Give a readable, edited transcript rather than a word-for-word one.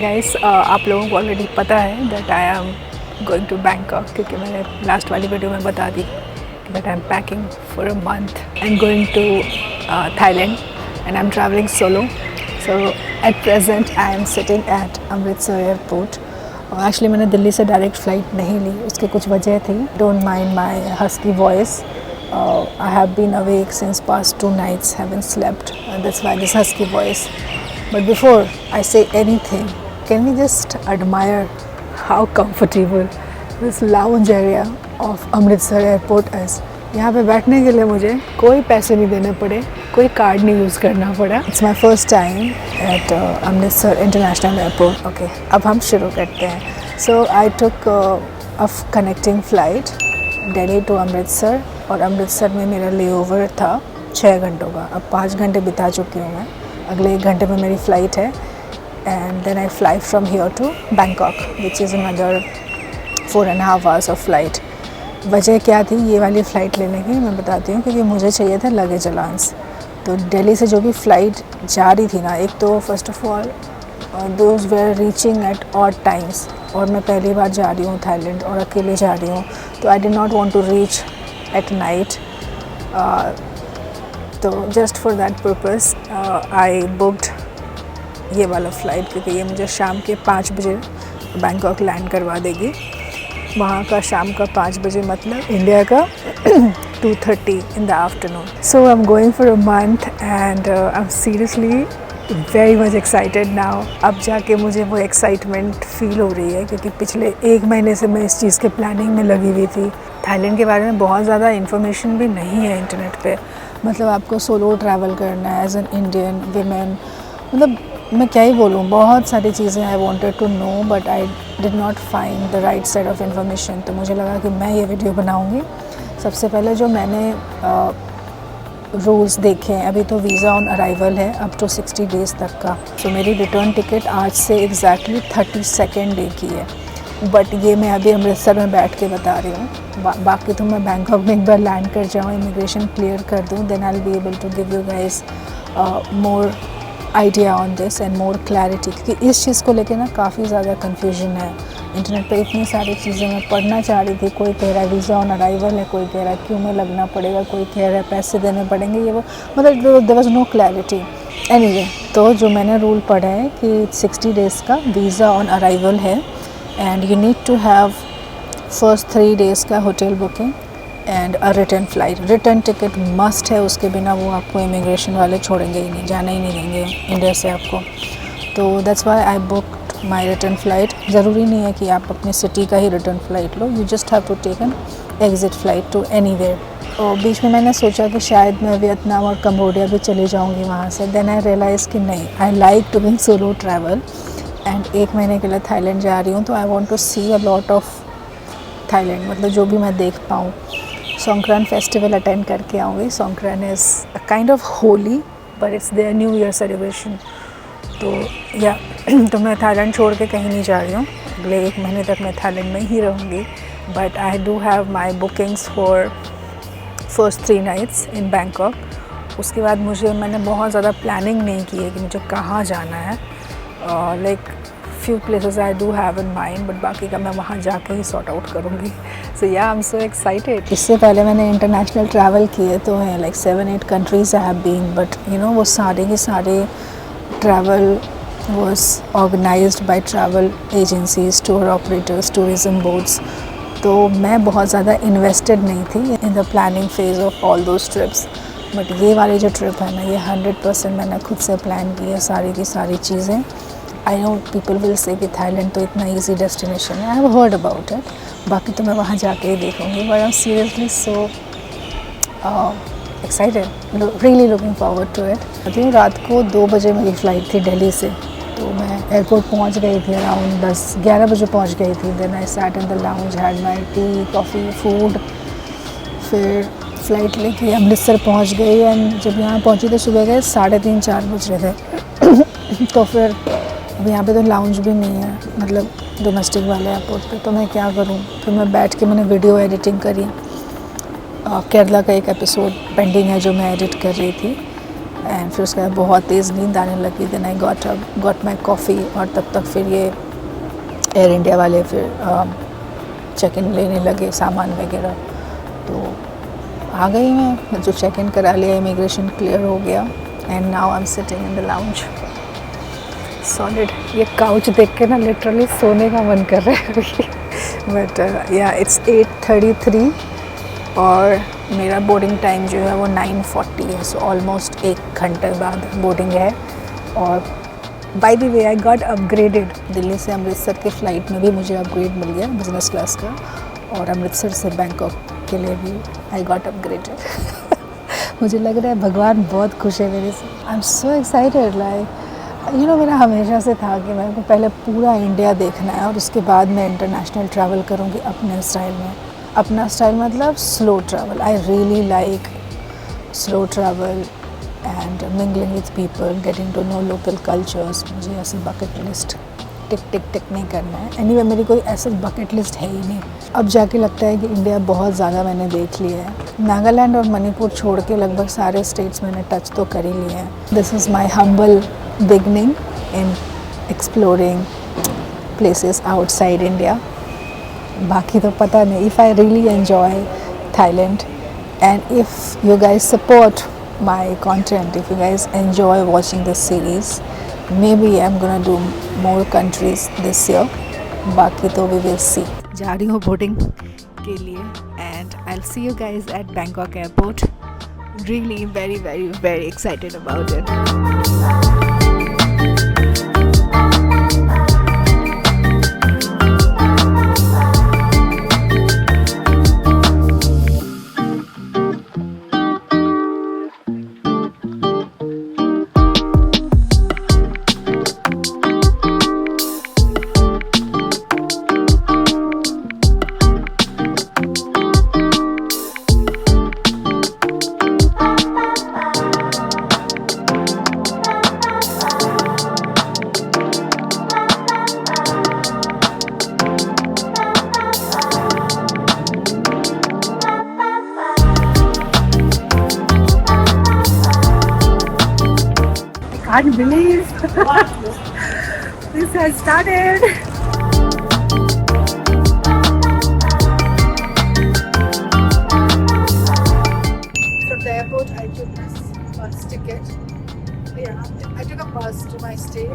Guys आप लोगों को ऑलरेडी पता है that I am going to Bangkok, क्योंकि मैंने लास्ट वाली वीडियो में बता दी that I am packing for a month and going to Thailand and I am travelling solo. So at present I am sitting at Amritsar airport. Actually मैंने दिल्ली से direct flight नहीं ली, उसकी कुछ वजह थी. Don't mind my husky voice. I have been awake since past 2 nights, haven't slept, and that's why this husky voice. But before I say anything, can we just admire how comfortable this lounge area of Amritsar airport is? यहाँ पे बैठने के लिए मुझे कोई पैसे नहीं देने पड़े, कोई कार्ड नहीं यूज़ करना पड़ा. It's my first time at Amritsar International Airport. Okay, अब हम शुरू करते हैं. So I took a connecting flight Delhi to Amritsar, और अमृतसर में मेरा लेओवर था 6 घंटों का. अब 5 घंटे बिता चुकी हूँ मैं. अगले 1 घंटे में मेरी फ़्लाइट है and then I fly from here to Bangkok which is another 4.5 hours of flight. वजह क्या थी ये वाली फ़्लाइट लेने की मैं बताती हूँ, क्योंकि मुझे चाहिए था लगेज अलाउंस. तो दिल्ली से जो भी फ़्लाइट जा रही थी ना, एक तो first of all those were reaching at odd times, और मैं पहली बार जा रही हूँ थाईलैंड और अकेले जा रही हूँ, तो I did not want to reach at night. तो just for that purpose I booked ये वाला फ़्लाइट, क्योंकि ये मुझे शाम के 5 बजे बैंकॉक लैंड करवा देगी. वहाँ का शाम का 5 बजे मतलब इंडिया का 2:30 in the afternoon. So I'm going for a month and I'm seriously very much excited now. अब जाके मुझे वो एक्साइटमेंट फील हो रही है, क्योंकि पिछले 1 महीने से मैं इस चीज़ के प्लानिंग में लगी हुई थी. थाईलैंड के बारे में बहुत ज़्यादा इन्फॉर्मेशन भी नहीं है इंटरनेट पे. मतलब आपको सोलो ट्रैवल करना है एज एन इंडियन वीमेन, मतलब मैं क्या ही बोलूँ, बहुत सारी चीज़ें I wanted to know but I did not find the right set of information. तो मुझे लगा कि मैं ये वीडियो बनाऊँगी. सबसे पहले जो मैंने रूल्स देखे हैं, अभी तो वीज़ा ऑन अराइवल है अप टू 60 डेज़ तक का. तो मेरी रिटर्न टिकट आज से एग्जैक्टली 32nd डे की है. बट ये मैं अभी अमृतसर में बैठ के बता रही हूँ. बाकी तो मैं बैंकॉक में एक बार लैंड कर जाऊँ, इमिग्रेशन क्लियर कर दूँ, then I will be able to give you guys more idea on this and more clarity. क्योंकि इस चीज़ को लेके ना काफ़ी ज़्यादा कन्फ्यूजन है इंटरनेट पे. इतनी सारी चीज़ें मैं पढ़ना चाह रही थी. कोई कह रहा है वीज़ा ऑन अराइवल है, कोई कह रहा है क्यों में लगना पड़ेगा, कोई कह रहा है पैसे देने पड़ेंगे, ये वो, मतलब there was no clarity. Anyway, तो जो मैंने रूल पढ़ा है कि 60 डेज़ का वीज़ा ऑन अराइवल है and you need to have first 3 days का hotel booking and a return flight. Return ticket must है, उसके बिना वो आपको इमिग्रेशन वाले छोड़ेंगे ही नहीं, जाना ही नहीं देंगे इंडिया से आपको. तो that's why I booked my return flight. ज़रूरी नहीं है कि आप अपनी सिटी का ही रिटर्न फ़्लाइट लो, you just have to take an exit flight to anywhere. और बीच में मैंने सोचा कि शायद मैं वियतनाम और कम्बोडिया भी चली जाऊँगी वहाँ से. देन आई रियलाइज़ कि नहीं, I like doing solo travel and 1 महीने के लिए थाईलैंड जा रही हूँ, तो I want to see a lot of Thailand, मतलब जो भी मैं देख पाऊँ. सोंगक्रान फेस्टिवल अटेंड करके आऊँगी. Songkran is a kind of Holi but it's their new year celebration. तो या तो मैं थाईलैंड छोड़ के कहीं नहीं जा रही हूँ. अगले 1 महीने तक मैं थाईलैंड में ही रहूँगी. But I do have my bookings for first 3 nights in Bangkok. उसके बाद मैंने बहुत ज़्यादा प्लानिंग नहीं की है कि मुझे कहाँ जाना है. Like few places I do have in mind, but बाकी का मैं वहाँ जाके ही सॉर्ट आउट करूँगी. So yeah, I'm so excited. इससे पहले मैंने इंटरनेशनल ट्रैवल किए तो हैं, like 7-8 countries I have been, but you know वो सारे के सारे travel was organized by travel agencies, tour operators, tourism boards. तो मैं बहुत ज़्यादा इन्वेस्टेड नहीं थी in the planning phase of all those trips. But ये वाली जो ट्रिप है ना, ये 100% मैंने खुद से प्लान की है सारी की सारी चीज़ें. I know people will say कि थाईलैंड तो इतना ईजी डेस्टिनेशन है, I have heard about it. बाकी तो मैं वहाँ जाके ही देखूँगी. But I am seriously so excited, really looking forward to it. मतलब रात को 2 बजे मेरी फ़्लाइट थी दिल्ली से, तो मैं एयरपोर्ट पहुँच गई थी अराउंड 10-11 बजे पहुँच गई थी. Then I sat in the lounge, had my tea, coffee, food. फिर फ़्लाइट लेके अमृतसर पहुँच गई एंड जब यहाँ पहुँची तो सुबह के 3:30-4 बज रहे थे. तो फिर अब यहाँ पे तो लाउंज भी नहीं है, मतलब डोमेस्टिक वाले एयरपोर्ट पे. तो मैं क्या करूँ, फिर मैं बैठ के मैंने वीडियो एडिटिंग करी. केरला का एक एपिसोड पेंडिंग है जो मैं एडिट कर रही थी. एंड फिर उसके बाद बहुत तेज़ नींद आने लगी। Then I got my coffee, और तब तक फिर ये एयर इंडिया वाले फिर चेक इन लेने लगे सामान वगैरह। तो आ गई मैं, जो चेक इन करा लिया, इमिग्रेशन क्लियर हो गया, and now I am sitting in the lounge. Solid. ये काउच देख के ना लिटरली सोने का मन कर रहा है अभी। बट या इट्स 8:33 और मेरा बोर्डिंग टाइम जो है वो 9:40 है, सो ऑलमोस्ट 1 घंटे बाद बोर्डिंग है। और by the way I got upgraded. Delhi से अमृतसर के फ़्लाइट में भी मुझे अपग्रेड मिल गया बिज़नेस क्लास का, और अमृतसर से बैंकॉक के लिए भी आई गॉट अपग्रेडेड। मुझे लग रहा है भगवान बहुत खुश है मेरे से। I am so excited, like you know मेरा हमेशा से था कि मेरे को पहले पूरा इंडिया देखना है और उसके बाद मैं इंटरनेशनल ट्रैवल करूँगी अपने स्टाइल में। अपना स्टाइल मतलब slow travel. I really like slow travel and mingling with people, getting to know local cultures. मुझे ऐसी बकेट लिस्ट टिक टिक टिक नहीं करना है। एनीवे मेरी कोई ऐसा बकेट लिस्ट है ही नहीं। अब जाके लगता है कि इंडिया बहुत ज़्यादा मैंने देख लिया है। नागालैंड और मणिपुर छोड़ के लगभग सारे स्टेट्स मैंने टच तो कर ही लिए हैं। This is my humble beginning in exploring places outside India. बाकी तो पता नहीं। If I really enjoy Thailand and if you guys support my content, if you guys enjoy watching this series, maybe I'm gonna do more countries this year. बाकी तो we will see. जा रही हूँ boarding के लिए and I'll see you guys at Bangkok airport. Really very very very excited about it. Can't believe this has started. From the airport, I took this bus ticket. Yeah, I took a bus to my stay.